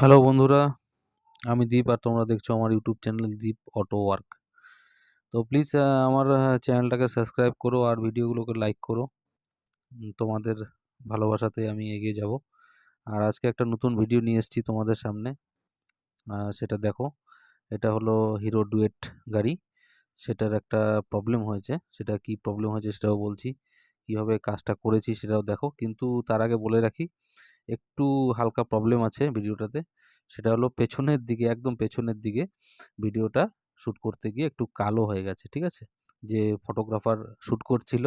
Hello বন্ধুরা, আমি দীপ আর তোমরা দেখছো আমার ইউটিউব চ্যানেল দীপ অটো ওয়ার্ক। তো প্লিজ আমার চ্যানেলটাকে সাবস্ক্রাইব করো আর ভিডিওগুলোকে লাইক করো। তোমাদের ভালোবাসাতে আমি এগিয়ে যাব। আর আজকে একটা নতুন ভিডিও নিয়ে এসেছি তোমাদের সামনে। সেটা দেখো, এটা হলো হিরো ডুয়েট গাড়ি। সেটার একটা প্রবলেম হয়েছে, সেটা কি প্রবলেম হয়েছে সেটাও বলছি, কীভাবে কাজটা করেছি সেটাও দেখো। কিন্তু তার আগে বলে রাখি, একটু হালকা প্রবলেম আছে ভিডিওটাতে। সেটা হলো পেছনের দিকে, একদম পেছনের দিকে ভিডিওটা শ্যুট করতে গিয়ে একটু কালো হয়ে গেছে, ঠিক আছে? যে ফটোগ্রাফার শ্যুট করছিল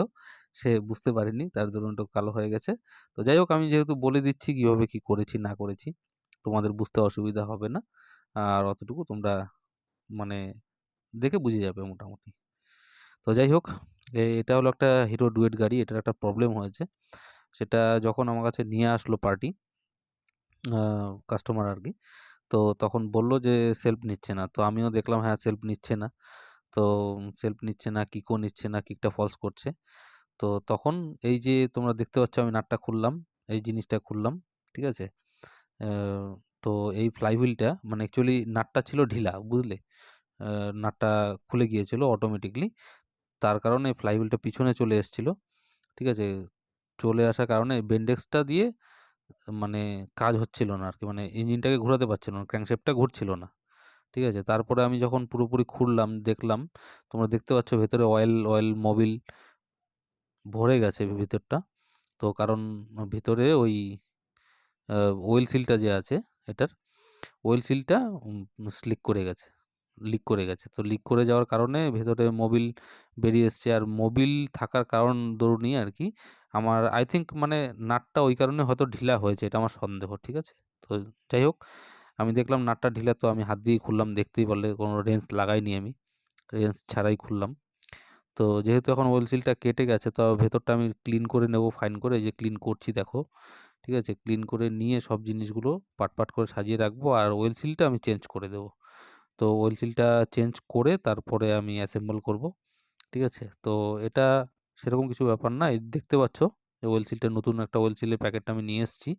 সে বুঝতে পারেনি, তার দরুন একটু কালো হয়ে গেছে। তো যাই হোক, আমি যেহেতু বলে দিচ্ছি কীভাবে কী করেছি না করেছি, তোমাদের বুঝতে অসুবিধা হবে না। আর অতটুকু তোমরা মানে দেখে বুঝে যাবে মোটামুটি। তো যাই হোক, এটা হলো একটা হিরো ডুয়েট গাড়ি। এটার একটা প্রবলেম হয়েছে। সেটা যখন আমার কাছে নিয়ে আসলো পার্টি, কাস্টমার আর কি, তো তখন বলল যে সেলফ নিচ্ছে না। তো আমিও দেখলাম হ্যাঁ, সেলফ নিচ্ছে না। তো সেলফ নিচ্ছে না, কিকও নিচ্ছে না, কিকটা ফলস করছে। তো তখন এই যে তোমরা দেখতে পাচ্ছ আমি নাটটা খুললাম, এই জিনিসটা খুললাম, ঠিক আছে? তো এই ফ্লাইহুইলটা মানে অ্যাকচুয়ালি নাটটা ছিল ঢিলা, বুঝলে? নাটটা খুলে গিয়েছিল অটোমেটিকলি। তার কারণে ফ্লাইহুইলটা পিছনে চলে এসেছিল, ঠিক আছে? চলে আসার কারণে বেন্ডেক্সটা দিয়ে মানে কাজ হচ্ছিল না আরকি। মানে ইঞ্জিনটাকে ঘোরাতে পারছিল না, ক্র্যাঙ্কশ্যাফটটা ঘুরছিল না। ঠিক আছে? তারপরে আমি যখন পুরোপুরি খুললাম, দেখলাম, তোমরা দেখতে পাচ্ছ ভেতরে অয়েল মোবিল ভরে গেছে ভিতরটা। তো কারণ ভিতরে ওই ওয়েল সিলটা যে আছে এটার, ওয়েল সিলটা স্লিক করে গেছে, লিক করে গেছে। তো লিক করে যাওয়ার কারণে ভেতরে মোবিল বেরিয়ে এসছে। আর মোবিল থাকার কারণ দরুনই আরকি আমার আই থিংক মানে নাটটা ওই কারণে হয়তো ঢিলা হয়েছে, এটা আমার সন্দেহ, ঠিক আছে? তো যাই হোক, আমি দেখলাম নাটটা ঢিলা, তো আমি হাত দিয়ে খুললাম, দেখতেই পারলে কোনো রেঞ্চ লাগাইনি আমি, রেঞ্চ ছাড়াই খুললাম। তো যেহেতু এখন ওয়েল সিলটা কেটে গেছে, তো ভেতরটা আমি ক্লিন করে নেব, ফাইন করে। এই যে ক্লিন করছি দেখো, ঠিক আছে? ক্লিন করে নিয়ে সব জিনিসগুলো পাট করে সাজিয়ে রাখবো, আর ওয়েল সিলটা আমি চেঞ্জ করে দেবো। তো ওয়েল সিলটা চেঞ্জ করে তারপরে আমি অ্যাসেম্বল করব, ঠিক আছে? তো এটা সেরকম কিছু ব্যাপার না। এই দেখতে পাচ্ছ যে ওয়েল সিলটা, নতুন একটা ওয়েল সিলের প্যাকেটটা আমি নিয়ে এসেছি।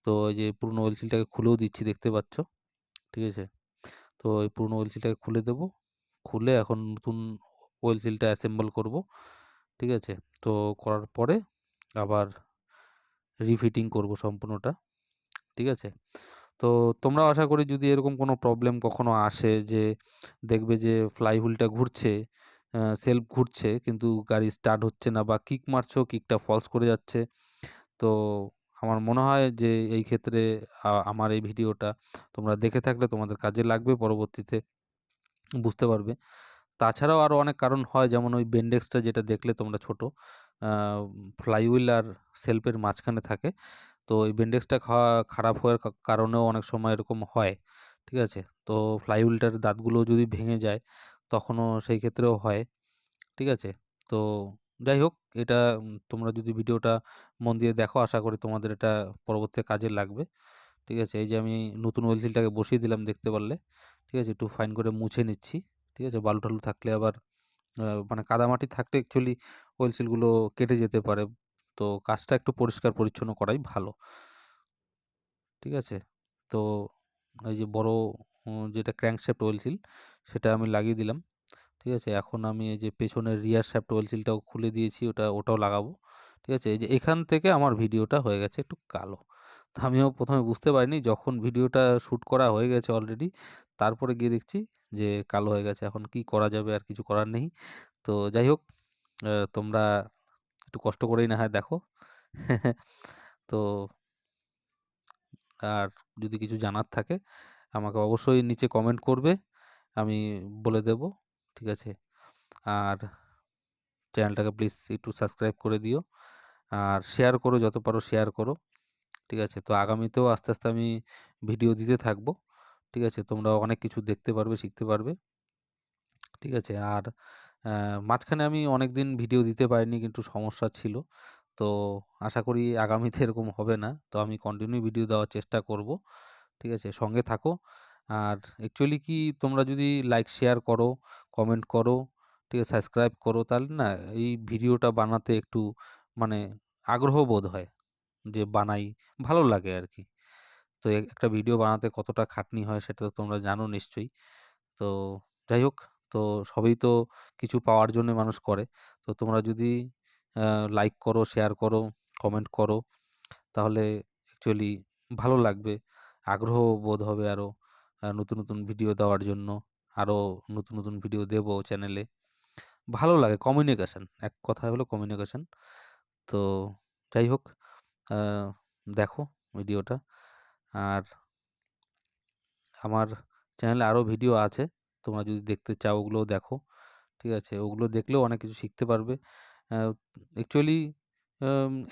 তো এই যে পুরনো ওয়েল সিলটাকে খুলেও দিচ্ছি, দেখতে পাচ্ছ, ঠিক আছে? তো এই পুরনো ওয়েল সিলটাকে খুলে দেবো। খুলে এখন নতুন ওয়েল সিলটা অ্যাসেম্বল করব, ঠিক আছে? তো করার পরে আবার রিফিটিং করব সম্পূর্ণটা, ঠিক আছে? তো তোমরাও আশা করি, যদি এরকম কোনো প্রবলেম কখনো আসে যে দেখবে যে ফ্লাইহুইলটা ঘুরছে, সেলফ ঘুরছে কিন্তু গাড়ি স্টার্ট হচ্ছে না, বা কিক মারছো, কিকটা ফলস করে যাচ্ছে, তো আমার মনে হয় যে এই ক্ষেত্রে আমার এই ভিডিওটা তোমরা দেখে থাকলে তোমাদের কাজে লাগবে, পরবর্তীতে বুঝতে পারবে। তাছাড়াও আরও অনেক কারণ হয়, যেমন ওই বেন্ডেক্সটা যেটা দেখলে তোমরা ছোট, ফ্লাইহুইল আর সেলফের মাঝখানে থাকে। তো এই বেন্ডেক্সটা খারাপ হওয়ার কারণেও অনেক সময় এরকম হয়, ঠিক আছে? তো ফ্লাইহুইলটার দাঁতগুলো যদি ভেঙে যায় তখনও সেই ক্ষেত্রেও হয়, ঠিক আছে? তো যাই হোক, এটা তোমরা যদি ভিডিওটা মন দিয়ে দেখো, আশা করি তোমাদের এটা পরবর্তীতে কাজে লাগবে, ঠিক আছে? এই যে আমি নতুন ওয়েল সিলটাকে বসিয়ে দিলাম, দেখতে পারলে, ঠিক আছে? একটু ফাইন করে মুছে নিচ্ছি, ঠিক আছে? বালু-টালু থাকলে আবার মানে কাদামাটি থাকলে অ্যাকচুয়ালি ওয়েল সিলগুলো কেটে যেতে পারে। তো কাজটা একটু পরিষ্কার পরিচ্ছন্ন করাই ভালো, ঠিক আছে? তো এই যে বড় যেটা ক্র্যাঙ্কশ্যাফট ওয়েল সিল, সেটা আমি লাগিয়ে দিলাম, ঠিক আছে? এখন আমি এই যে পেছনের রিয়ার শ্যাফট ওয়েল সিলটাও খুলে দিয়েছি, ওটাও লাগাবো, ঠিক আছে? এই যে এখান থেকে আমার ভিডিওটা হয়ে গেছে একটু কালো। তো আমিও ১ম এ বুঝতে পারিনি, যখন ভিডিওটা শ্যুট করা হয়ে গেছে অলরেডি, তারপরে গিয়ে দেখছি যে কালো হয়ে গেছে। এখন কি করা যাবে? আর কিছু করার নেই। তো যাই হোক, তোমরা একটু কষ্ট করেই না হয় দেখো। তো আর যদি কিছু জানার থাকে আমাকে অবশ্যই নিচে কমেন্ট করবে, আমি বলে দেব, ঠিক আছে? আর চ্যানেলটাকে প্লিজ একটু সাবস্ক্রাইব করে দিও, আর শেয়ার করো, যত পারো শেয়ার করো, ঠিক আছে? তো আগামীতেও আস্তে আস্তে আমি ভিডিও দিতে থাকবো, ঠিক আছে? তোমরা অনেক কিছু দেখতে পারবে, শিখতে পারবে, ঠিক আছে? আর মাঝখানে আমি অনেক দিন ভিডিও দিতে পারিনি, কিন্তু সমস্যা ছিল। তো আশা করি আগামীতে এরকম হবে না। তো আমি কন্টিনিউ ভিডিও দেওয়ার চেষ্টা করব, ঠিক আছে? সঙ্গে থাকো। আর অ্যাকচুয়ালি কি, তোমরা যদি লাইক, শেয়ার করো, কমেন্ট করো, ঠিক আছে, সাবস্ক্রাইব করো, তাহলে না এই ভিডিওটা বানাতে একটু মানে আগ্রহ বোধ হয় যে বানাই, ভালো লাগে আরকি। তো একটা ভিডিও বানাতে কতটা খাটনি হয় সেটা তো তোমরা জানো নিশ্চয়ই। তো যাই হোক, তো সবই তো কিছু পাওয়ার জন্য মানুষ করে। তো তোমরা যদি লাইক করো, শেয়ার করো, কমেন্ট করো, তাহলে অ্যাকচুয়ালি ভালো লাগবে। আগ্রহ বোধ হবে আরও নতুন, নতুন ভিডিও দেওয়ার জন্য। আরও নতুন, নতুন ভিডিও দেবো চ্যানেলে। ভালো লাগে কমিউনিকেশন। এক কথায় হলো কমিউনিকেশন। তো যাই হোক, আ দেখো ভিডিওটা। আর আমার চ্যানেলে আরও ভিডিও আছে। তোমরা যদি দেখতে চাও ওগুলোও দেখো। ঠিক আছে? ওগুলো দেখলেও অনেক কিছু শিখতে পারবে। আ অ্যাকচুয়ালি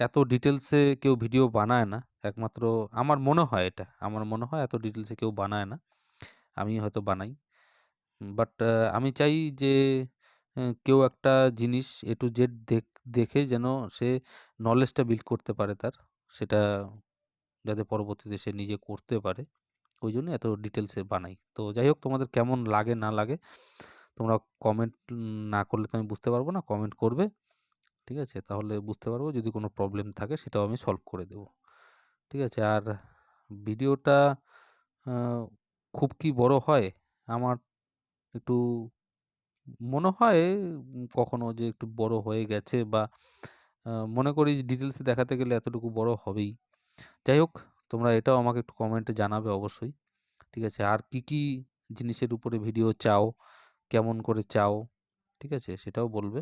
এত ডিটেইলসে কেউ ভিডিও বানায় না। একমাত্র আমার মনে হয় এটা। আমার মনে হয় এত ডিটেইলসে কেউ বানায় না। আমি হয়তো বানাই। বাট আমি চাই যে কেউ একটা জিনিস A to Z দেখে যেন সে নলেজটা বিল্ড করতে পারে তার। সেটা যাতে পরবর্তীতে সে নিজে করতে পারে। ওইজন্য এত ডিটেইলসে বানাই। তো যাই হোক, তোমাদের কেমন লাগে না লাগে তোমরা কমেন্ট না করলে তো আমি বুঝতে পারবো না। কমেন্ট করবে। ঠিক আছে? তাহলে বুঝতে পারবো। যদি কোনো প্রবলেম থাকে সেটাও আমি সলভ করে দেবো। ঠিক আছে? আর ভিডিওটা আ খুব কি বড় হয়? আমার একটু মনে হয় কখনো যে একটু বড় হয়ে গেছে, বা মনে করি ডিটেইলসে দেখাতে গেলে এতটুকু বড় হবেই। যাই হোক, তোমরা এটাও আমাকে একটু কমেন্টে জানাবে অবশ্যই। ঠিক আছে? আর কি জিনিসের উপরে ভিডিও চাও, কেমন করে চাও, ঠিক আছে? সেটাও বলবে।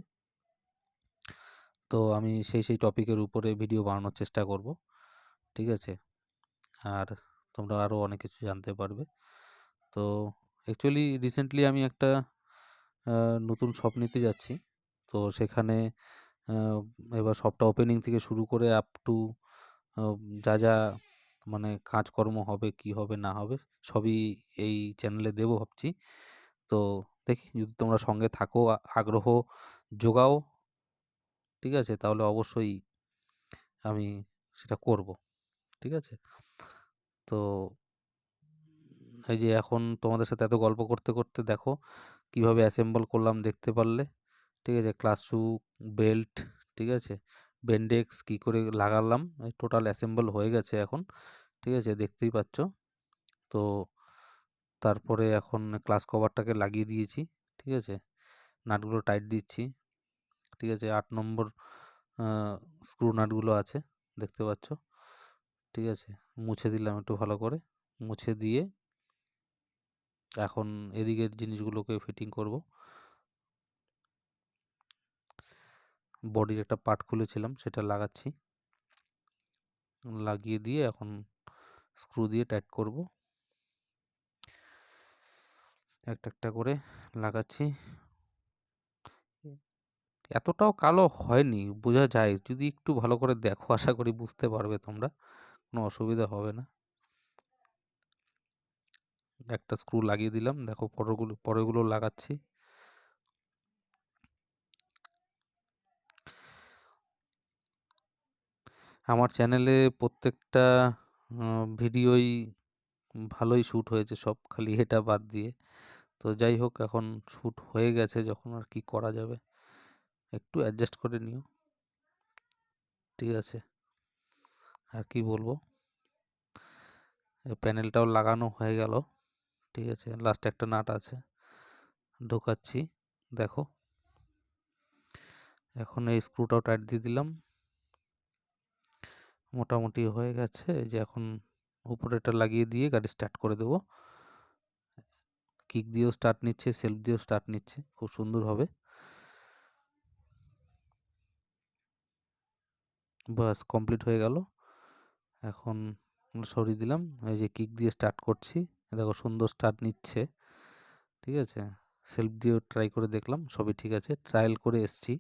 তো আমি সেই টপিকের উপরে ভিডিও বানানোর চেষ্টা করব। ঠিক আছে? আর তোমরা আরও অনেক কিছু জানতে পারবে। তো অ্যাকচুয়ালি রিসেন্টলি আমি একটা আ নতুন শপ নিতে যাচ্ছি। তো সেখানে আ এবার শপটা ওপেনিং থেকে শুরু করে আপ টু আ যা মানে কাজকর্ম হবে, কি হবে না হবে সবই এই চ্যানেলে দেবো ভাবছি। তো দেখি যদি তোমরা সঙ্গে থাকো, আগ্রহ যোগাও, ঠিক আছে? তাহলে অবশ্যই আমি সেটা করব। ঠিক আছে? তো এই যে এখন তোমাদের সাথে এত গল্প করতে দেখো কিভাবে অ্যাসেম্বল করলাম দেখতে পারলে। ঠিক আছে? ক্লাস শু, বেল্ট, ঠিক আছে? বেন্ডেক্স কি করে লাগালাম, এই টোটাল অ্যাসেম্বল হয়ে গেছে এখন। ঠিক আছে? দেখতেই পাচ্ছ। তো তারপরে এখন ক্লাস কভারটাকে লাগিয়ে দিয়েছি। ঠিক আছে? নাটগুলো টাইট দিচ্ছি। ঠিক আছে? ৮ নম্বর আ স্ক্রু নাটগুলো আছে, দেখতে পাচ্ছ। ঠিক আছে? মুছে দিলাম একটু ভালো করে। মুছে দিয়ে এখন এদিকের জিনিসগুলোকে ফিটিং করব। বডির একটা পার্ট খুলেছিলাম সেটা লাগাচ্ছি। লাগিয়ে দিয়ে এখন স্ক্রু দিয়ে টাইট করব। একটা করে লাগাচ্ছি। এতটাও কালো হয়নি, বোঝা যায়। যদি একটু ভালো করে দেখো আশা করি বুঝতে পারবে তোমরা। কোনো অসুবিধা হবে না। একটা স্ক্রু লাগিয়ে দিলাম। দেখো পরেরগুলো লাগাচ্ছি। আমার চ্যানেলে প্রত্যেকটা ভিডিওই ভালোই শ্যুট হয়েছে সব, খালি এটা বাদ দিয়ে। তো যাই হোক, এখন শ্যুট হয়ে গেছে যখন আর কি করা যাবে। একটু অ্যাডজাস্ট করে নিও। ঠিক আছে? আর কি বলবো? প্যানেলটাও লাগানো হয়ে গেল। ঠিক আছে? লাস্টে একটা নাট আছে, ঢোকাচ্ছি। দেখো এখন এই স্ক্রুটাও টাইট দিয়ে দিলাম। মোটামুটি হয়ে গেছে। এই যে এখন উপরেটা লাগিয়ে দিয়ে গাড়ি স্টার্ট করে দেবো। কিক দিয়েও স্টার্ট নিচ্ছে, সেলফ দিয়েও স্টার্ট নিচ্ছে, খুব সুন্দর হবে। বাস কমপ্লিট হয়ে গেল। এখন সরিয়ে দিলাম। এই যে কিক দিয়ে স্টার্ট করছি, দেখো সুন্দর স্টার্ট নিচ্ছে। ঠিক আছে? সেলফ দিয়েও ট্রাই করে দেখলাম, সবই ঠিক আছে। ট্রায়াল করে এসছি।